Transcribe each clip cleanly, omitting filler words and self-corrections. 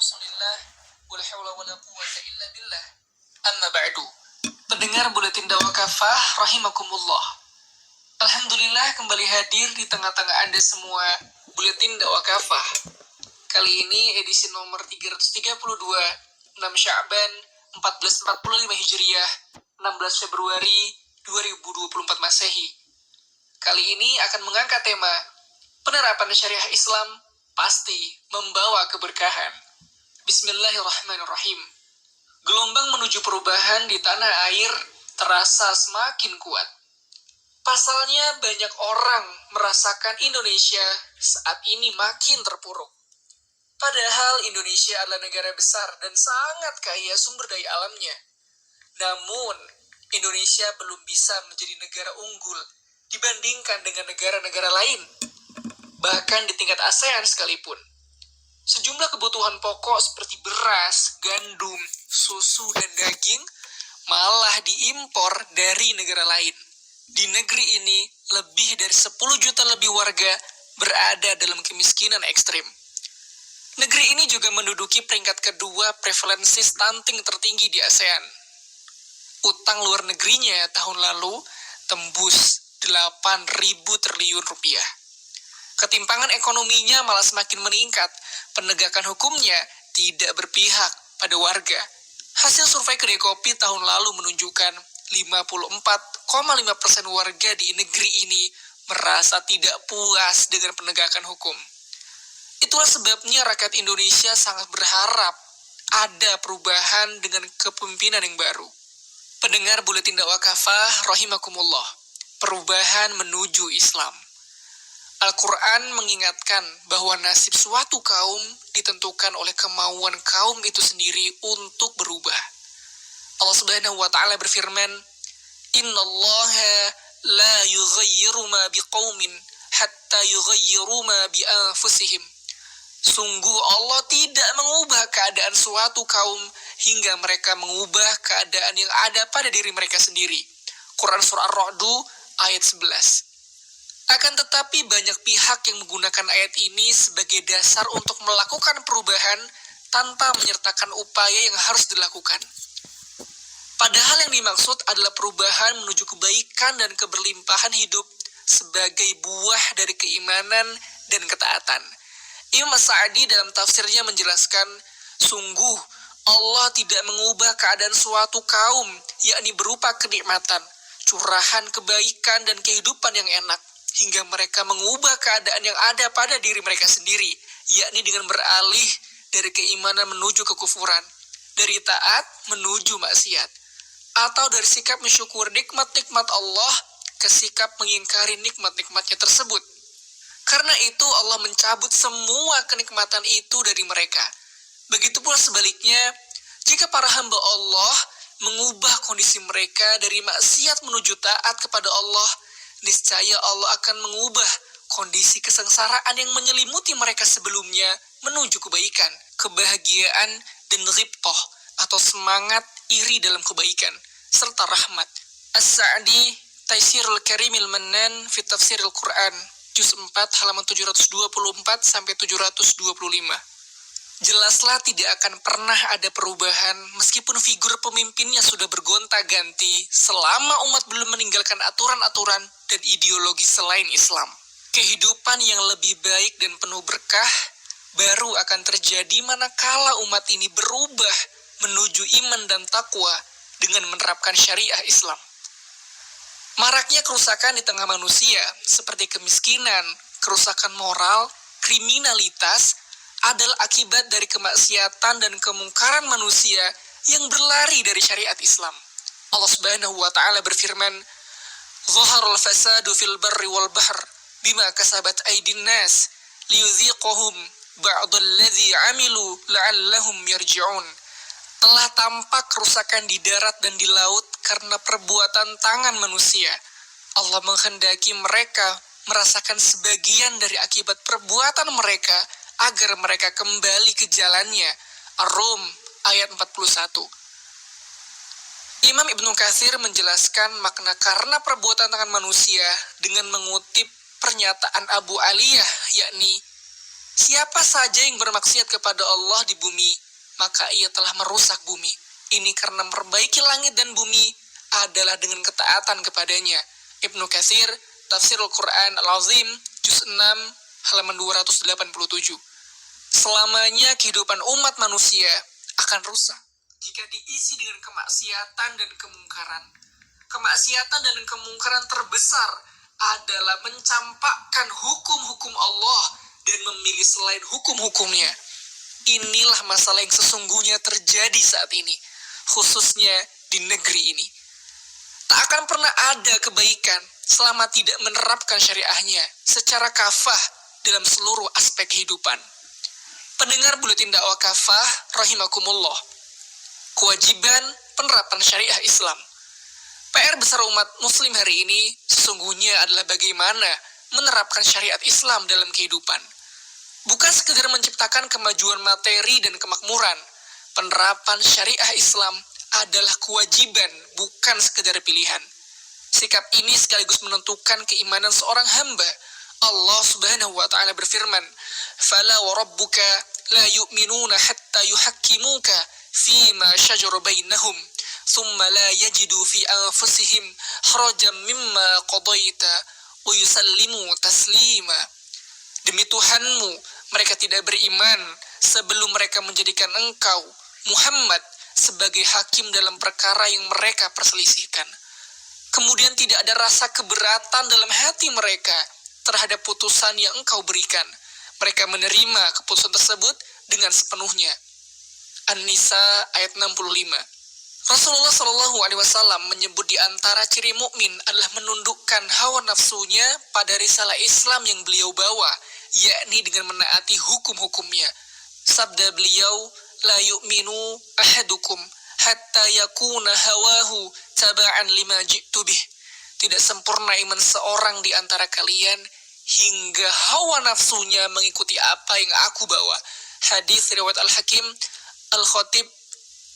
Rasulillah wala haula wala quwwata illa billah. Amma ba'du. Pendengar Buletin Dakwah Kafah rahimakumullah. Alhamdulillah kembali hadir di tengah-tengah Anda semua Buletin Dakwah Kafah. Kali ini edisi nomor 332, 6 Sya'ban 1445 Hijriah, 16 Februari 2024 Masehi. Kali ini akan mengangkat tema penerapan syariah Islam pasti membawa keberkahan. Bismillahirrahmanirrahim. Gelombang menuju perubahan di tanah air terasa semakin kuat. Pasalnya banyak orang merasakan Indonesia saat ini makin terpuruk. Padahal Indonesia adalah negara besar dan sangat kaya sumber daya alamnya. Namun, Indonesia belum bisa menjadi negara unggul dibandingkan dengan negara-negara lain. Bahkan di tingkat ASEAN sekalipun. Sejumlah kebutuhan pokok seperti beras, gandum, susu, dan daging malah diimpor dari negara lain. Di negeri ini, lebih dari 10 juta lebih warga berada dalam kemiskinan ekstrim. Negeri ini juga menduduki peringkat kedua prevalensi stunting tertinggi di ASEAN. Utang luar negerinya tahun lalu tembus 8.000 triliun rupiah. Ketimpangan ekonominya malah semakin meningkat. Penegakan hukumnya tidak berpihak pada warga. Hasil survei Kedai Kopi tahun lalu menunjukkan 54,5% warga di negeri ini merasa tidak puas dengan penegakan hukum. Itulah sebabnya rakyat Indonesia sangat berharap ada perubahan dengan kepemimpinan yang baru. Pendengar Buletin Dakwah Kafah rahimakumullah. Perubahan menuju Islam. Al-Quran mengingatkan bahwa nasib suatu kaum ditentukan oleh kemauan kaum itu sendiri untuk berubah. Allah Subhanahu wa Ta'ala berfirman, "Innallaha la yughayyiru ma biqaumin hatta yughayyiru ma bi anfusihim." Sungguh Allah tidak mengubah keadaan suatu kaum hingga mereka mengubah keadaan yang ada pada diri mereka sendiri. Quran Surah Ar-Ra'd ayat 11. Akan tetapi banyak pihak yang menggunakan ayat ini sebagai dasar untuk melakukan perubahan tanpa menyertakan upaya yang harus dilakukan. Padahal yang dimaksud adalah perubahan menuju kebaikan dan keberlimpahan hidup sebagai buah dari keimanan dan ketaatan. Imam As-Sa'di dalam tafsirnya menjelaskan, sungguh Allah tidak mengubah keadaan suatu kaum, yakni berupa kenikmatan, curahan kebaikan dan kehidupan yang enak, hingga mereka mengubah keadaan yang ada pada diri mereka sendiri, yakni dengan beralih dari keimanan menuju kekufuran, dari taat menuju maksiat, atau dari sikap mensyukur nikmat-nikmat Allah ke sikap mengingkari nikmat-nikmatnya tersebut. Karena itu Allah mencabut semua kenikmatan itu dari mereka. Begitu pula sebaliknya, jika para hamba Allah mengubah kondisi mereka dari maksiat menuju taat kepada Allah, niscaya Allah akan mengubah kondisi kesengsaraan yang menyelimuti mereka sebelumnya menuju kebaikan, kebahagiaan, dan ghibtah atau semangat iri dalam kebaikan, serta rahmat. As-Sa'di, Taisirul Karimil Mannan fi Tafsiril Quran, Juz 4, halaman 724-725. Jelaslah tidak akan pernah ada perubahan meskipun figur pemimpinnya sudah bergonta-ganti selama umat belum meninggalkan aturan-aturan dan ideologi selain Islam. Kehidupan yang lebih baik dan penuh berkah baru akan terjadi manakala umat ini berubah menuju iman dan takwa dengan menerapkan syariah Islam. Maraknya kerusakan di tengah manusia seperti kemiskinan, kerusakan moral, kriminalitas adalah akibat dari kemaksiatan dan kemungkaran manusia yang berlari dari syariat Islam. Allah Subhanahu wa Ta'ala berfirman, "Zaharul fasadu fil barri wal bahr bima kasabat aydin nas liyudhiqahum ba'dalladzi 'amilu la'allahum yarji'un." Telah tampak kerusakan di darat dan di laut karena perbuatan tangan manusia. Allah menghendaki mereka merasakan sebagian dari akibat perbuatan mereka agar mereka kembali ke jalannya. Ar-Rum ayat 41. Imam Ibnu Katsir menjelaskan makna karena perbuatan tangan manusia dengan mengutip pernyataan Abu Aliyah, yakni Siapa saja yang bermaksiat kepada Allah di bumi, maka ia telah merusak bumi. Ini karena memperbaiki langit dan bumi adalah dengan ketaatan kepadanya. Ibnu Katsir, Tafsirul Quran Al-Azim, Juz 6, halaman 287. Selamanya kehidupan umat manusia akan rusak jika diisi dengan kemaksiatan dan kemungkaran. Kemaksiatan dan kemungkaran terbesar adalah mencampakkan hukum-hukum Allah dan memilih selain hukum-hukumnya. Inilah masalah yang sesungguhnya terjadi saat ini, khususnya di negeri ini. Tak akan pernah ada kebaikan selama tidak menerapkan syariahnya secara kafah dalam seluruh aspek kehidupan. Pendengar Buletin Dakwah Kafah, rahimakumullah. Kewajiban penerapan syariah Islam. PR besar umat muslim hari ini sesungguhnya adalah bagaimana menerapkan syariat Islam dalam kehidupan. Bukan sekedar menciptakan kemajuan materi dan kemakmuran. Penerapan syariah Islam adalah kewajiban, bukan sekedar pilihan. Sikap ini sekaligus menentukan keimanan seorang hamba. Allah Subhanahu wa taala berfirman, "Fala wa rabbuka la yu'minuna hatta yuhakkimuka fima shajara bainahum, thumma la yajidu fi anfusihim harajan mimma qadaita wa yusallimu taslima." Demi Tuhanmu, mereka tidak beriman sebelum mereka menjadikan engkau, Muhammad, sebagai hakim dalam perkara yang mereka perselisihkan. Kemudian tidak ada rasa keberatan dalam hati mereka terhadap putusan yang engkau berikan. Mereka menerima keputusan tersebut dengan sepenuhnya. An-Nisa ayat 65. Rasulullah Shallallahu Alaihi Wasallam menyebut di antara ciri mukmin adalah menundukkan hawa nafsunya pada risalah Islam yang beliau bawa, yakni dengan menaati hukum-hukumnya. Sabda beliau, "La yu'minu ahadukum hatta yakuna hawahu taba'an lima ji'tu bih." Tidak sempurna iman seorang di antara kalian hingga hawa nafsunya mengikuti apa yang aku bawa. Hadis riwayat Al-Hakim, Al-Khatib,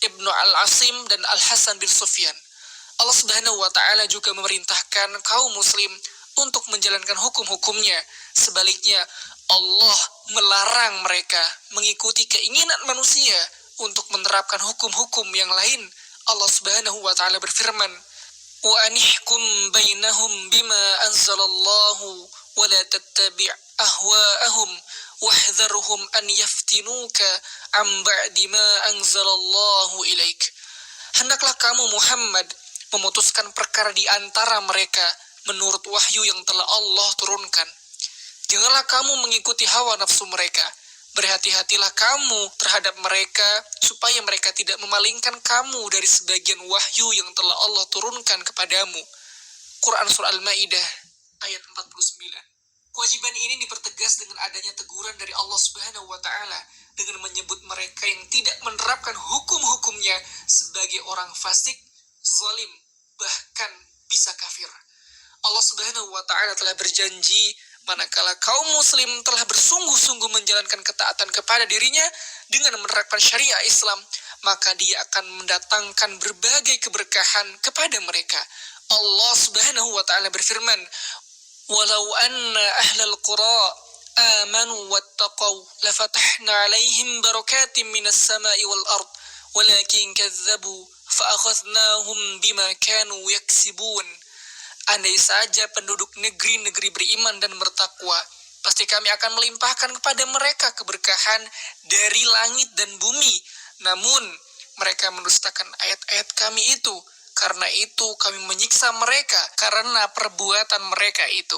Ibnu Al-Asim, dan Al-Hasan bin Sufyan. Allah Subhanahu wa taala juga memerintahkan kaum muslim untuk menjalankan hukum-hukumnya. Sebaliknya, Allah melarang mereka mengikuti keinginan manusia untuk menerapkan hukum-hukum yang lain. Allah Subhanahu wa taala berfirman, "Wa anihkum bainahum bima anzalallahu wa la tattabi' ahwa'ahum wahdharhum an yaftinuka am ba'di ma anzalallahu ilaik." Hendaklah kamu Muhammad memutuskan perkara di antara mereka menurut wahyu yang telah Allah turunkan. Janganlah kamu mengikuti hawa nafsu mereka. Berhati-hatilah kamu terhadap mereka supaya mereka tidak memalingkan kamu dari sebagian wahyu yang telah Allah turunkan kepadamu. Quran Surah Al-Maidah ayat 49. Kewajiban ini dipertegas dengan adanya teguran dari Allah Subhanahu wa taala dengan menyebut mereka yang tidak menerapkan hukum-hukumnya sebagai orang fasik, zalim, bahkan bisa kafir. Allah Subhanahu wa taala telah berjanji manakala kaum muslim telah bersungguh-sungguh menjalankan ketaatan kepada dirinya dengan menerapkan syariah Islam, maka dia akan mendatangkan berbagai keberkahan kepada mereka. Allah Subhanahu wa taala berfirman, "Walau anna ahlal qura amanu wattaqaw lafatahna 'alaihim barakatim minas sama'i wal ard, walakin kadzdzabu fa'akhadnahum bima kanu yaksibun." Andai saja penduduk negeri-negeri beriman dan bertakwa, pasti kami akan melimpahkan kepada mereka keberkahan dari langit dan bumi. Namun, mereka mendustakan ayat-ayat kami itu. Karena itu kami menyiksa mereka karena perbuatan mereka itu.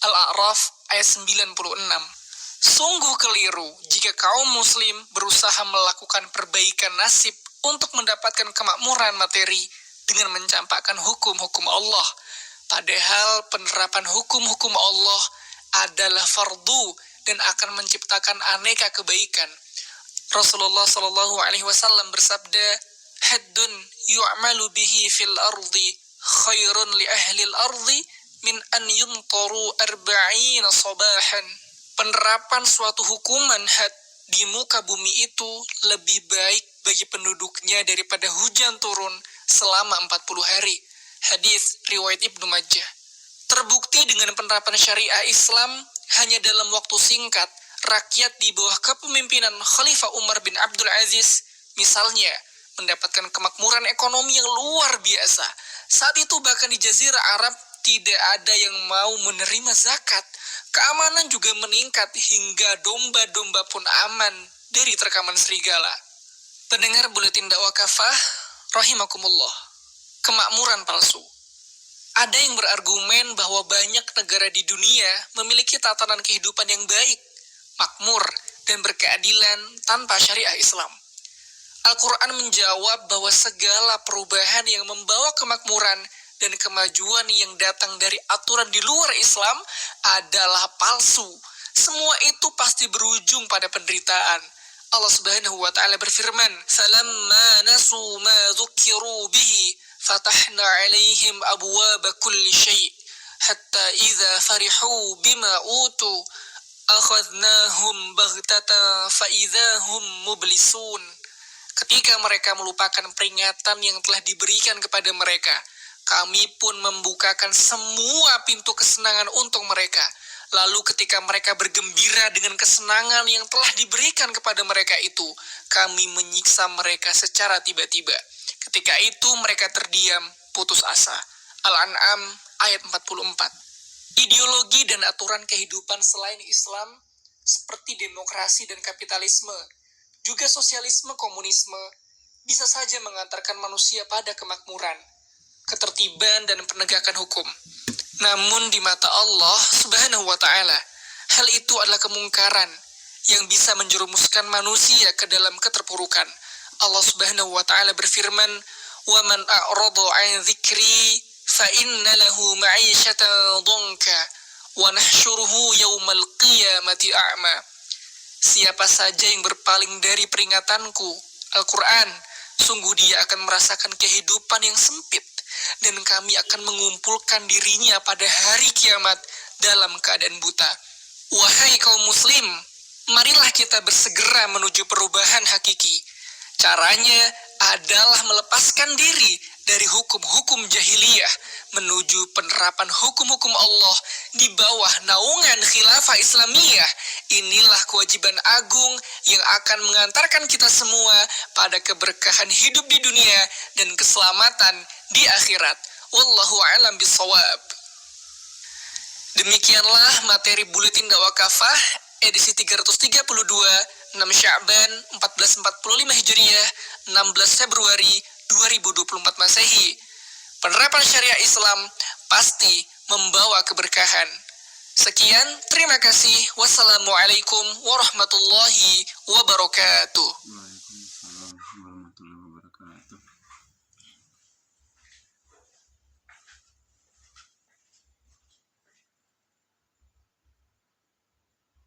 Al-A'raf ayat 96. Sungguh keliru jika kaum muslim berusaha melakukan perbaikan nasib untuk mendapatkan kemakmuran materi dengan mencampakkan hukum-hukum Allah. Padahal penerapan hukum-hukum Allah adalah fardu dan akan menciptakan aneka kebaikan. Rasulullah Shallallahu Alaihi Wasallam bersabda, "Haddun yu'malu bihi fil ardi khairun li ahli al-ardi min an yumtaru arba'ina sabahan." Penerapan suatu hukuman had di muka bumi itu lebih baik bagi penduduknya daripada hujan turun selama 40 hari. Hadis riwayat Ibnu Majah. Terbukti dengan penerapan syariah Islam hanya dalam waktu singkat, rakyat di bawah kepemimpinan Khalifah Umar bin Abdul Aziz, misalnya, mendapatkan kemakmuran ekonomi yang luar biasa. Saat itu bahkan di Jazirah Arab tidak ada yang mau menerima zakat. Keamanan juga meningkat hingga domba-domba pun aman dari terkaman serigala. Pendengar Buletin Dakwah Kafah, rahimakumullah. Kemakmuran palsu. Ada yang berargumen bahwa banyak negara di dunia memiliki tatanan kehidupan yang baik, makmur, dan berkeadilan tanpa syariah Islam. Al-Quran menjawab bahwa segala perubahan yang membawa kemakmuran dan kemajuan yang datang dari aturan di luar Islam adalah palsu. Semua itu pasti berujung pada penderitaan. Allah Subhanahu wa taala berfirman, "Falamma nasu ma dzukiru bihi, fatahna 'alaihim abwaaba kulli syai' hatta idza farihu bima utu akhadnahum baghtatan fa idza hum mublisun." Ketika mereka melupakan peringatan yang telah diberikan kepada mereka, kami pun membukakan semua pintu kesenangan untuk mereka. Lalu ketika mereka bergembira dengan kesenangan yang telah diberikan kepada mereka itu, kami menyiksa mereka secara tiba-tiba. Ketika itu mereka terdiam, putus asa. Al-An'am ayat 44. Ideologi dan aturan kehidupan selain Islam, seperti demokrasi dan kapitalisme, juga sosialisme komunisme, bisa saja mengantarkan manusia pada kemakmuran, ketertiban, dan penegakan hukum. Namun di mata Allah Subhanahu wa ta'ala, hal itu adalah kemungkaran yang bisa menjerumuskan manusia ke dalam keterpurukan. Allah Subhanahu wa ta'ala berfirman, وَمَنْ أَعْرَضَ عَنْ ذِكْرِي فَإِنَّ لَهُ مَعِيشَةً ضَنْكًا وَنَحْشُرُهُ يَوْمَ الْقِيَامَةِ أَعْمَى. Siapa saja yang berpaling dari peringatanku, Al-Quran, sungguh dia akan merasakan kehidupan yang sempit, dan kami akan mengumpulkan dirinya pada hari kiamat dalam keadaan buta. Wahai kaum muslim, marilah kita bersegera menuju perubahan hakiki. Caranya adalah melepaskan diri dari hukum-hukum jahiliyah menuju penerapan hukum-hukum Allah di bawah naungan khilafah Islamiyah. Inilah kewajiban agung yang akan mengantarkan kita semua pada keberkahan hidup di dunia dan keselamatan di akhirat. Wallahu a'lam bishawab. Demikianlah materi Buletin Dakwah Kafah edisi 332, 6 Sya'ban 1445 Hijriah, 16 Februari 2024 Masehi. Penerapan syariah Islam pasti membawa keberkahan. Sekian, terima kasih. Wassalamualaikum warahmatullahi wabarakatuh. Waalaikumsalam warahmatullahi wabarakatuh.